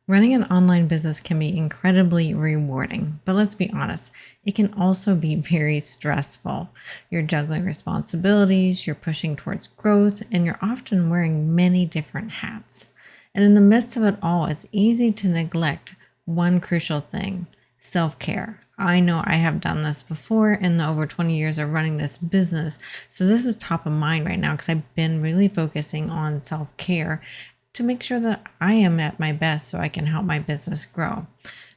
Running an online business can be incredibly rewarding, but let's be honest, it can also be very stressful. You're juggling responsibilities, you're pushing towards growth, and you're often wearing many different hats. And in the midst of it all, it's easy to neglect one crucial thing: self care. I know I have done this before in the over 20 years of running this business. So this is top of mind right now because I've been really focusing on self care to make sure that I am at my best so I can help my business grow.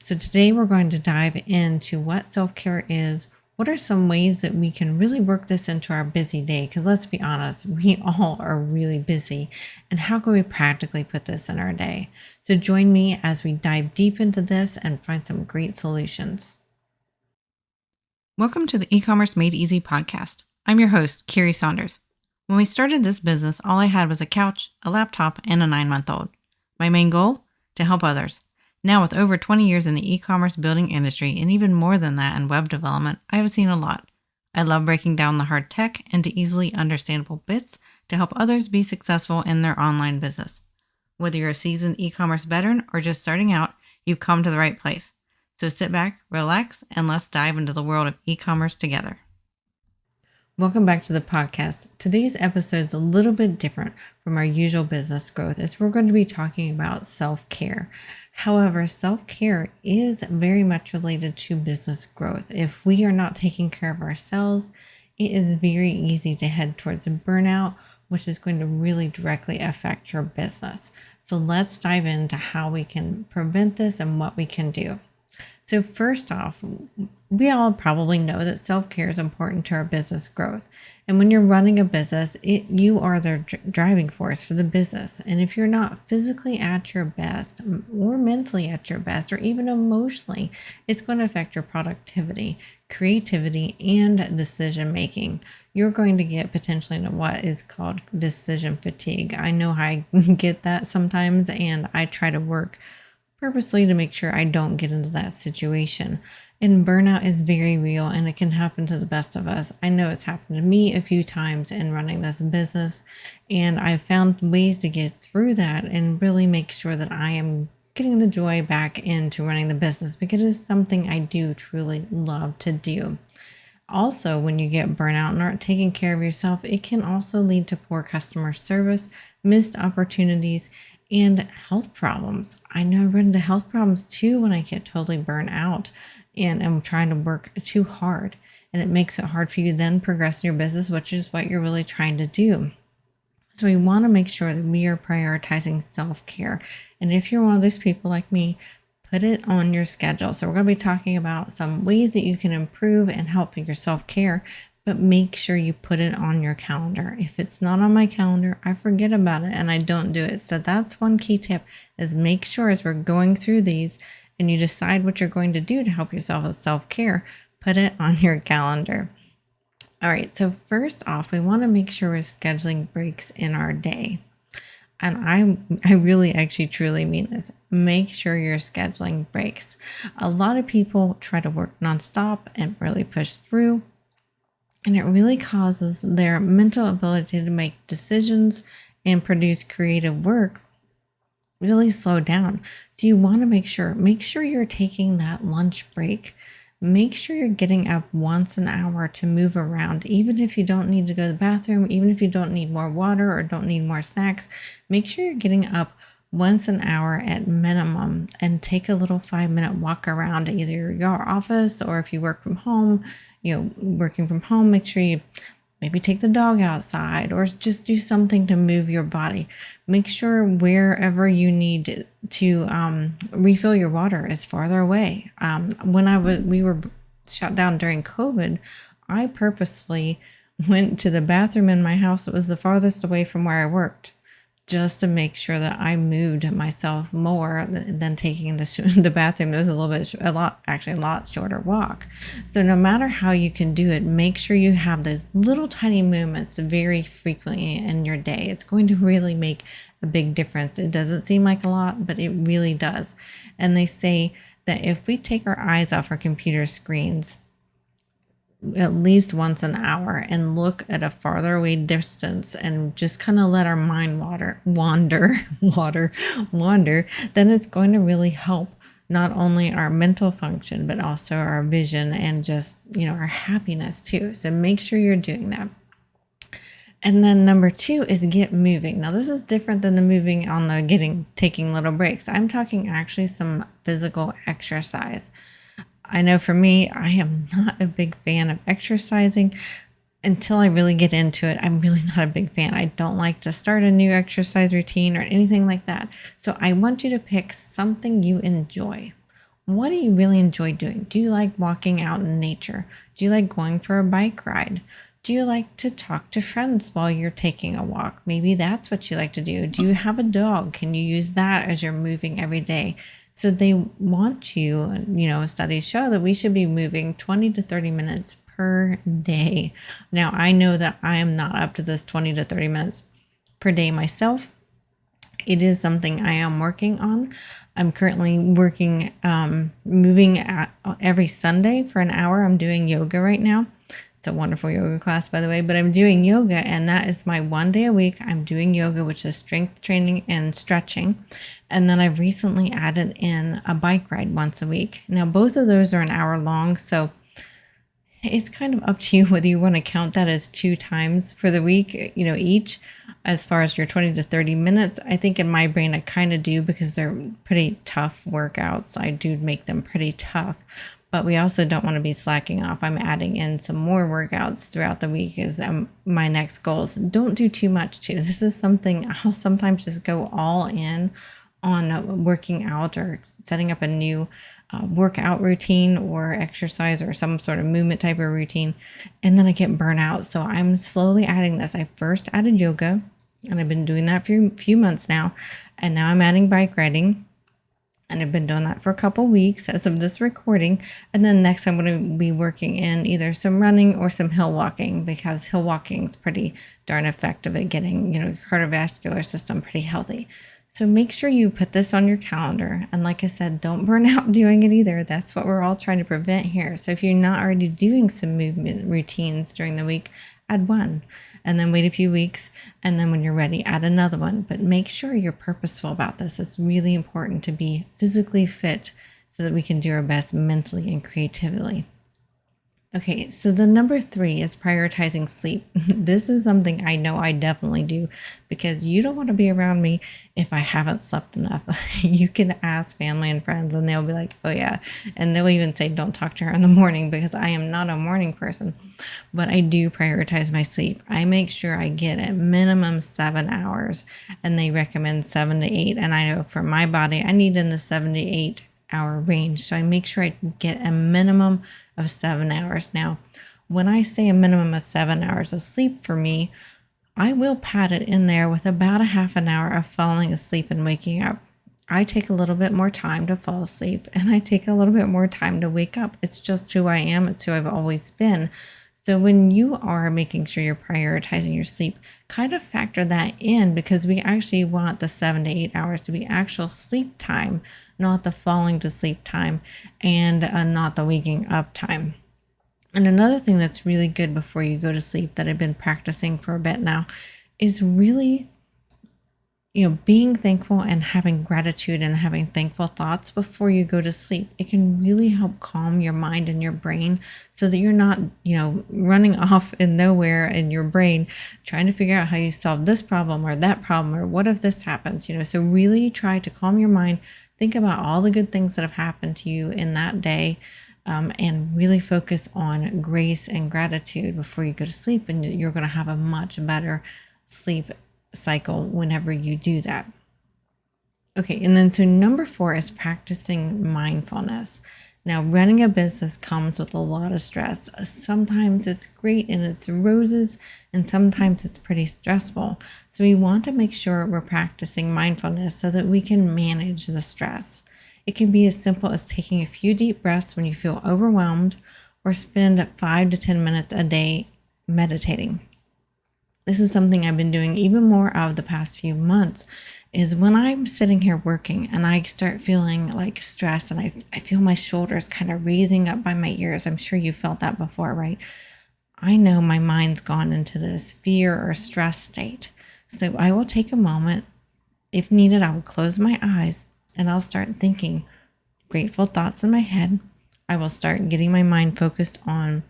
So today we're going to dive into what self-care is. What are some ways that we can really work this into our busy day? Because let's be honest, we all are really busy. And how can we practically put this in our day? So join me as we dive deep into this and find some great solutions. Welcome to the E-commerce Made Easy podcast. I'm your host, Carrie Saunders. When we started this business, all I had was a couch, a laptop, and a 9-month-old. My main goal? To help others. Now, with over 20 years in the e-commerce building industry and even more than that in web development, I have seen a lot. I love breaking down the hard tech into easily understandable bits to help others be successful in their online business. Whether you're a seasoned e-commerce veteran or just starting out, you've come to the right place. So sit back, relax, and let's dive into the world of e-commerce together. Welcome back to the podcast. Today's episode is a little bit different from our usual business growth as we're going to be talking about self-care. However, self-care is very much related to business growth. If we are not taking care of ourselves, it is very easy to head towards a burnout, which is going to really directly affect your business. So let's dive into how we can prevent this and what we can do. So first off, we all probably know that self-care is important to our business growth. And when you're running a business, you are the driving force for the business. And if you're not physically at your best or mentally at your best or even emotionally, it's going to affect your productivity, creativity, and decision making. You're going to get potentially into what is called decision fatigue. I know I get that sometimes, and I try to work purposely to make sure I don't get into that situation. And burnout is very real and it can happen to the best of us. I know it's happened to me a few times in running this business, and I've found ways to get through that and really make sure that I am getting the joy back into running the business because it is something I do truly love to do. Also, when you get burnout and aren't taking care of yourself, it can also lead to poor customer service, missed opportunities, and health problems. I know I run into health problems too when I get totally burnt out and I'm trying to work too hard. And it makes it hard for you to then progress in your business, which is what you're really trying to do. So we want to make sure that we are prioritizing self-care. And if you're one of those people like me, put it on your schedule. So we're going to be talking about some ways that you can improve and help your self-care, but make sure you put it on your calendar. If it's not on my calendar, I forget about it and I don't do it. So that's one key tip is make sure as we're going through these and you decide what you're going to do to help yourself with self-care, put it on your calendar. All right, so first off, we want to make sure we're scheduling breaks in our day. And I really actually truly mean this. Make sure you're scheduling breaks. A lot of people try to work nonstop and really push through, and it really causes their mental ability to make decisions and produce creative work really slow down. So you want to make sure you're taking that lunch break. Make sure you're getting up once an hour to move around, even if you don't need to go to the bathroom, even if you don't need more water or don't need more snacks. Make sure you're getting up once an hour at minimum and take a little 5-minute walk around either your office or if you work from home, working from home, make sure you maybe take the dog outside or just do something to move your body. Make sure wherever you need to refill your water is farther away. When we were shut down during COVID, I purposefully went to the bathroom in my house that was the farthest away from where I worked, just to make sure that I moved myself more than taking the bathroom. It was a lot shorter walk. So no matter how you can do it, make sure you have those little tiny movements very frequently in your day. It's going to really make a big difference. It doesn't seem like a lot, but it really does. And they say that if we take our eyes off our computer screens at least once an hour and look at a farther away distance and just kind of let our mind wander, then it's going to really help not only our mental function, but also our vision and just, our happiness too. So make sure you're doing that. And then number 2 is get moving. Now, this is different than the moving on the taking little breaks. I'm talking actually some physical exercise. I know for me, I am not a big fan of exercising until I really get into it. I'm really not a big fan. I don't like to start a new exercise routine or anything like that. So I want you to pick something you enjoy. What do you really enjoy doing? Do you like walking out in nature? Do you like going for a bike ride? Do you like to talk to friends while you're taking a walk? Maybe that's what you like to do. Do you have a dog? Can you use that as you're moving every day? So they want you, studies show that we should be moving 20 to 30 minutes per day. Now, I know that I am not up to this 20 to 30 minutes per day myself. It is something I am working on. I'm currently moving every Sunday for an hour. I'm doing yoga right now. It's a wonderful yoga class, by the way, but I'm doing yoga, and that is my one day a week. I'm doing yoga, which is strength training and stretching. And then I've recently added in a bike ride once a week. Now, both of those are an hour long, so it's kind of up to you whether you want to count that as 2 times for the week, each. As far as your 20 to 30 minutes, I think in my brain I kind of do, because they're pretty tough workouts. I do make them pretty tough. But we also don't want to be slacking off. I'm adding in some more workouts throughout the week is my next goals. Don't do too much too. This is something I'll sometimes just go all in on working out or setting up a new workout routine or exercise or some sort of movement type of routine. And then I get burnout. So I'm slowly adding this. I first added yoga, and I've been doing that for a few months now. And now I'm adding bike riding. And I've been doing that for a couple weeks as of this recording. And then next I'm going to be working in either some running or some hill walking, because hill walking is pretty darn effective at getting, your cardiovascular system pretty healthy. So make sure you put this on your calendar. And like I said, don't burn out doing it either. That's what we're all trying to prevent here. So if you're not already doing some movement routines during the week, add one. And then wait a few weeks, and then when you're ready, add another one. But make sure you're purposeful about this. It's really important to be physically fit so that we can do our best mentally and creatively. Okay, so the number 3 is prioritizing sleep. This is something I know I definitely do, because you don't want to be around me if I haven't slept enough. You can ask family and friends and they'll be like, oh yeah. And they'll even say, don't talk to her in the morning, because I am not a morning person. But I do prioritize my sleep. I make sure I get at minimum 7 hours, and they recommend 7 to 8. And I know for my body, I need in the 7 to 8 hour range. So I make sure I get a minimum of 7 hours. Now, when I say a minimum of 7 hours of sleep for me, I will pad it in there with about a half an hour of falling asleep and waking up. I take a little bit more time to fall asleep, and I take a little bit more time to wake up. It's just who I am. It's who I've always been. So when you are making sure you're prioritizing your sleep, kind of factor that in, because we actually want the 7 to 8 hours to be actual sleep time, not the falling to sleep time, and not the waking up time. And another thing that's really good before you go to sleep that I've been practicing for a bit now is really, being thankful and having gratitude and having thankful thoughts before you go to sleep. It can really help calm your mind and your brain so that you're not, running off in nowhere in your brain trying to figure out how you solve this problem or that problem, or what if this happens, So really try to calm your mind. Think about all the good things that have happened to you in that day, and really focus on grace and gratitude before you go to sleep. And you're going to have a much better sleep cycle whenever you do that. Okay, and then so number 4 is practicing mindfulness. Now, running a business comes with a lot of stress. Sometimes it's great and it's roses, and sometimes it's pretty stressful. So we want to make sure we're practicing mindfulness so that we can manage the stress. It can be as simple as taking a few deep breaths when you feel overwhelmed, or spend 5 to 10 minutes a day meditating. this is something I've been doing even more of the past few months, is when I'm sitting here working and I start feeling like stress and I feel my shoulders kind of raising up by my ears. I'm sure you felt that before, right? I know my mind's gone into this fear or stress state. So I will take a moment. If needed, I will close my eyes and I'll start thinking grateful thoughts in my head. I will start getting my mind focused on,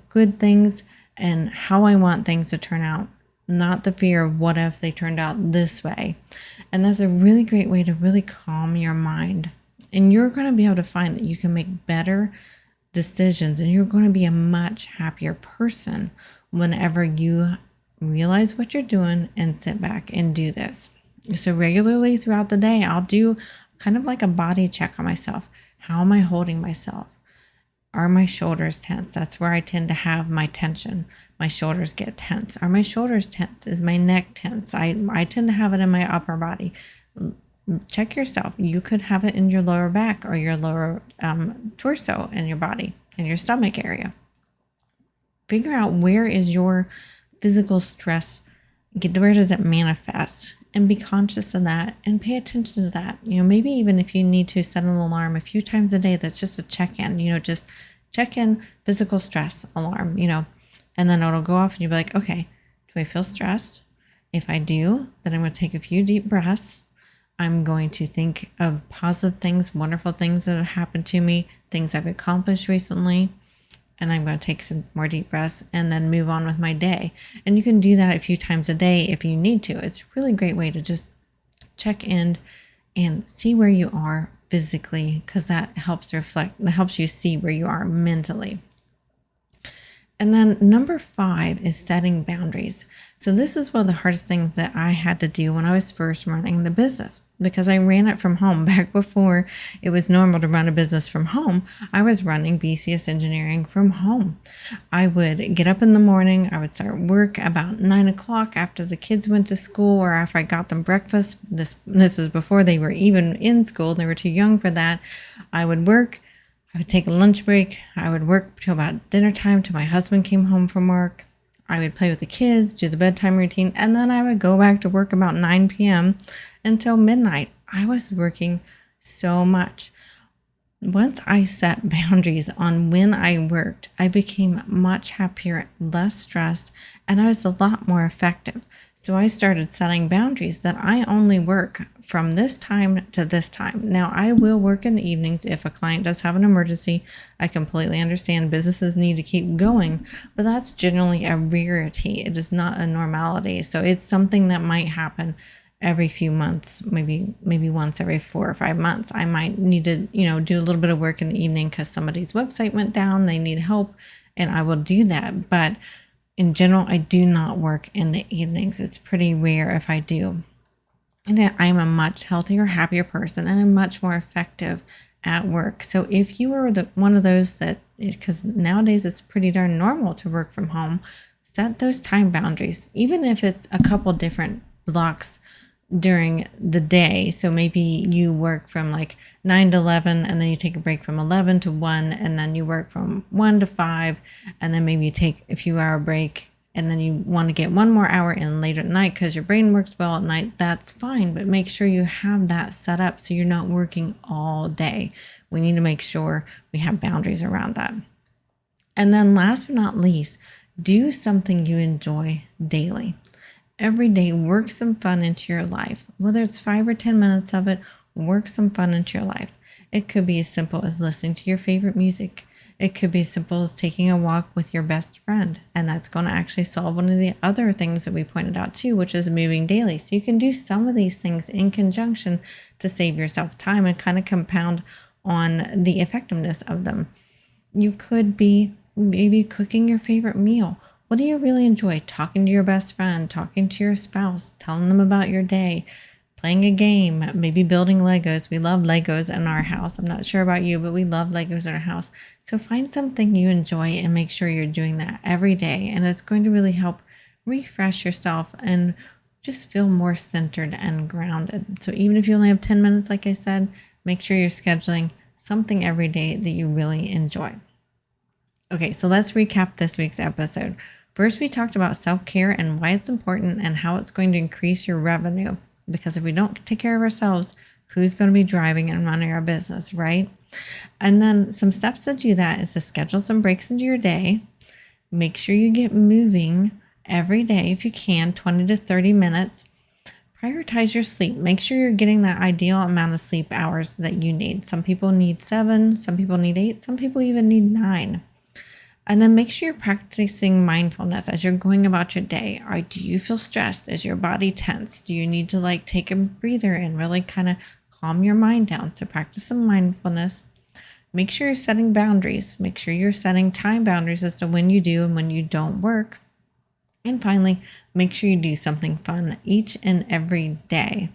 good things and how I want things to turn out, not the fear of what if they turned out this way. And that's a really great way to really calm your mind. And you're going to be able to find that you can make better decisions and you're going to be a much happier person whenever you realize what you're doing and sit back and do this. So regularly throughout the day, I'll do kind of like a body check on myself. How am I holding myself? Are my shoulders tense? That's where I tend to have my tension. My shoulders get tense. Are my shoulders tense? Is my neck tense? I tend to have it in my upper body. Check yourself. You could have it in your lower back or your lower torso in your body, in your stomach area. Figure out where is your physical stress, where does it manifest? And be conscious of that and pay attention to that. Maybe even if you need to set an alarm a few times a day, that's just a check-in, just check in physical stress alarm, and then it'll go off and you'll be like, okay, do I feel stressed? If I do, then I'm going to take a few deep breaths. I'm going to think of positive things, wonderful things that have happened to me, things I've accomplished recently. And I'm going to take some more deep breaths and then move on with my day. And you can do that a few times a day if you need to. It's a really great way to just check in and see where you are physically, because that helps you see where you are mentally. And then number 5 is setting boundaries. So this is one of the hardest things that I had to do when I was first running the business, because I ran it from home. Back before it was normal to run a business from home, I was running bcsengineering from home. I would get up in the morning. I would start work about 9 o'clock after the kids went to school or after I got them breakfast. This was before they were even in school. They were too young for that. I would work. I would take a lunch break. I would work till about dinner time till my husband came home from work. I would play with the kids, do the bedtime routine, and then I would go back to work about 9 p.m. until midnight. I was working so much. Once I set boundaries on when I worked, I became much happier, less stressed, and I was a lot more effective. So I started setting boundaries that I only work from this time to this time. Now, I will work in the evenings if a client does have an emergency. I completely understand businesses need to keep going, but that's generally a rarity. It is not a normality. So it's something that might happen every few months, maybe once every 4 or 5 months. I might need to, do a little bit of work in the evening because somebody's website went down, they need help, and I will do that. But in general, I do not work in the evenings. It's pretty rare if I do. And I'm a much healthier, happier person, and I'm much more effective at work. So if you are one of those that, because nowadays it's pretty darn normal to work from home, set those time boundaries, even if it's a couple different blocks during the day. So maybe you work from like 9 to 11 and then you take a break from 11 to 1 and then you work from 1 to 5 and then maybe you take a few hour break and then you want to get 1 more hour in later at night because your brain works well at night. That's fine, but make sure you have that set up so you're not working all day. We need to make sure we have boundaries around that. And then last but not least, do something you enjoy daily. Every day, work some fun into your life. Whether it's 5 or 10 minutes of it, work some fun into your life. It could be as simple as listening to your favorite music. It could be as simple as taking a walk with your best friend. And that's going to actually solve one of the other things that we pointed out too, which is moving daily. So you can do some of these things in conjunction to save yourself time and kind of compound on the effectiveness of them. You could be maybe cooking your favorite meal. What do you really enjoy? Talking to your best friend, talking to your spouse, telling them about your day, playing a game, maybe building Legos. We love Legos in our house. I'm not sure about you, but we love Legos in our house. So find something you enjoy and make sure you're doing that every day. And it's going to really help refresh yourself and just feel more centered and grounded. So even if you only have 10 minutes, like I said, make sure you're scheduling something every day that you really enjoy. Okay, so let's recap this week's episode. First, we talked about self-care and why it's important and how it's going to increase your revenue. Because if we don't take care of ourselves, who's going to be driving and running our business, right? And then some steps to do that is to schedule some breaks into your day. Make sure you get moving every day if you can, 20 to 30 minutes. Prioritize your sleep. Make sure you're getting that ideal amount of sleep hours that you need. Some people need 7, some people need 8, some people even need 9. And then make sure you're practicing mindfulness as you're going about your day. Or do you feel stressed? Is your body tense? Do you need to take a breather and really kind of calm your mind down? So practice some mindfulness. Make sure you're setting boundaries. Make sure you're setting time boundaries as to when you do and when you don't work. And finally, make sure you do something fun each and every day.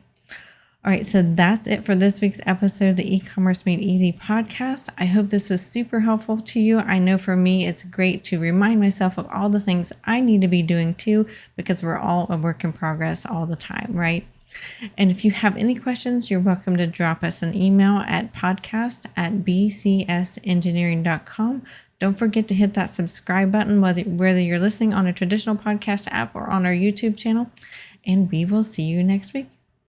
All right, so that's it for this week's episode of the E-commerce Made Easy podcast. I hope this was super helpful to you. I know for me, it's great to remind myself of all the things I need to be doing too, because we're all a work in progress all the time, right? And if you have any questions, you're welcome to drop us an email at podcast@bcsengineering.com. Don't forget to hit that subscribe button, whether you're listening on a traditional podcast app or on our YouTube channel. And we will see you next week.